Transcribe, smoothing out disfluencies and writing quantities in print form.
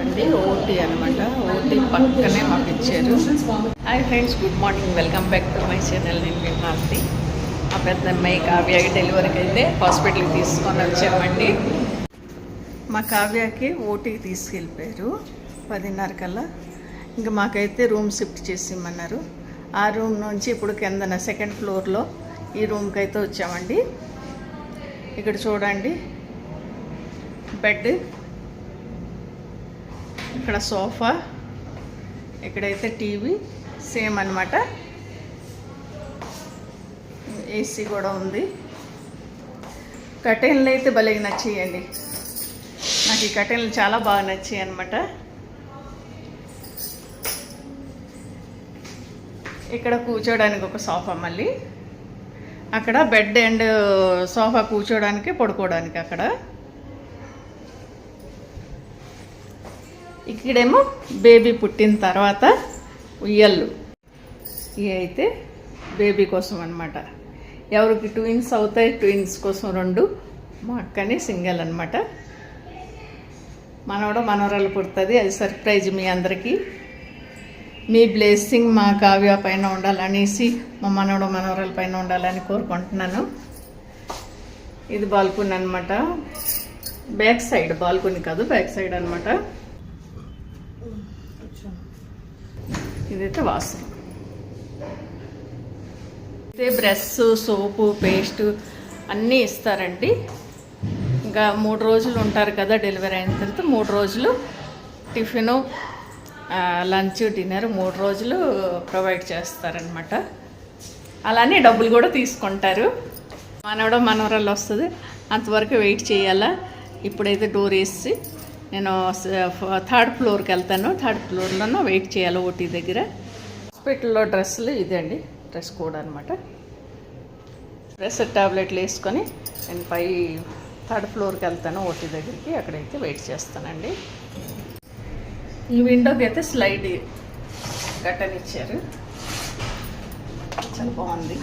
చూడండి ఓటీ అనమాట. ఓటీ పక్కనే మాకు ఇచ్చారు. Hi friends, good morning, welcome back to my channel. నేను మీ మారుతి. మా పెద్ద అమ్మాయి కావ్యకి డెలివరీకి అయితే హాస్పిటల్కి తీసుకొని వచ్చామండి. మా కావ్యకి ఓటీకి తీసుకెళ్ళిపోయారు 10:30 కల్లా. ఇంకా మాకైతే రూమ్ షిఫ్ట్ చేసి ఇమ్మన్నారు. ఆ రూమ్ నుంచి ఇప్పుడు కిందన సెకండ్ ఫ్లోర్లో ఈ రూమ్కి అయితే వచ్చామండి. ఇక్కడ చూడండి, బెడ్, ఇక్కడ సోఫా, ఇక్కడైతే టీవీ సేమ్ అన్నమాట. ఏసీ కూడా ఉంది. కర్టెన్లు అయితే భలే నచ్చాయండి. నాకు ఈ కర్టెన్లు చాలా బాగా నచ్చాయి అన్నమాట. ఇక్కడ కూర్చోడానికి ఒక సోఫా, మళ్ళీ అక్కడ బెడ్ అండ్ సోఫా కూర్చోడానికి పడుకోవడానికి. అక్కడ ఇక్కడేమో బేబీ పుట్టిన తర్వాత ఉయ్యళ్ళు. ఇవి అయితే బేబీ కోసం అన్నమాట. ఎవరికి ట్విన్స్ అవుతాయి, ట్విన్స్ కోసం 2, మా అక్కని సింగిల్ అన్నమాట. మనవడు మనవరాలు పుడుతుంది, అది సర్ప్రైజ్ మీ అందరికీ. మీ బ్లెస్సింగ్ మా కావ్య పైన ఉండాలనేసి, మా మనవడు మనవరాల పైన ఉండాలని కోరుకుంటున్నాను. ఇది బాల్కనీ అనమాట. బ్యాక్ సైడ్, బాల్కనీ కాదు, బ్యాక్ సైడ్ అనమాట. ఇదైతే వాష్రూమ్. అయితే బ్రష్, సోపు, పేస్ట్ అన్నీ ఇస్తారండి. ఇంకా 3 రోజులు ఉంటారు కదా డెలివరీ అయిన తర్వాత. 3 రోజులు టిఫిను, లంచ్, డిన్నర్ 3 రోజులు ప్రొవైడ్ చేస్తారనమాట. అలానే డబ్బులు కూడా తీసుకుంటారు. మనవడ మనవరాలు వస్తుంది, అంతవరకు వెయిట్ చేయాలా. ఇప్పుడైతే డోర్ వేసి నేను 3rd ఫ్లోర్కి వెళ్తాను. 3rd ఫ్లోర్లోనూ వెయిట్ చేయాలి ఓటీ దగ్గర. హాస్పిటల్లో డ్రెస్సులు ఇదండి, డ్రెస్ కోడ్ అనమాట. డ్రెస్ టాబ్లెట్లు వేసుకొని నేను 3rd ఫ్లోర్కి వెళ్తాను ఓటీ దగ్గరికి. అక్కడైతే వెయిట్ చేస్తానండి. ఈ విండోకి అయితే స్లైడ్ కట్టని ఇచ్చారు, చాలా బాగుంది.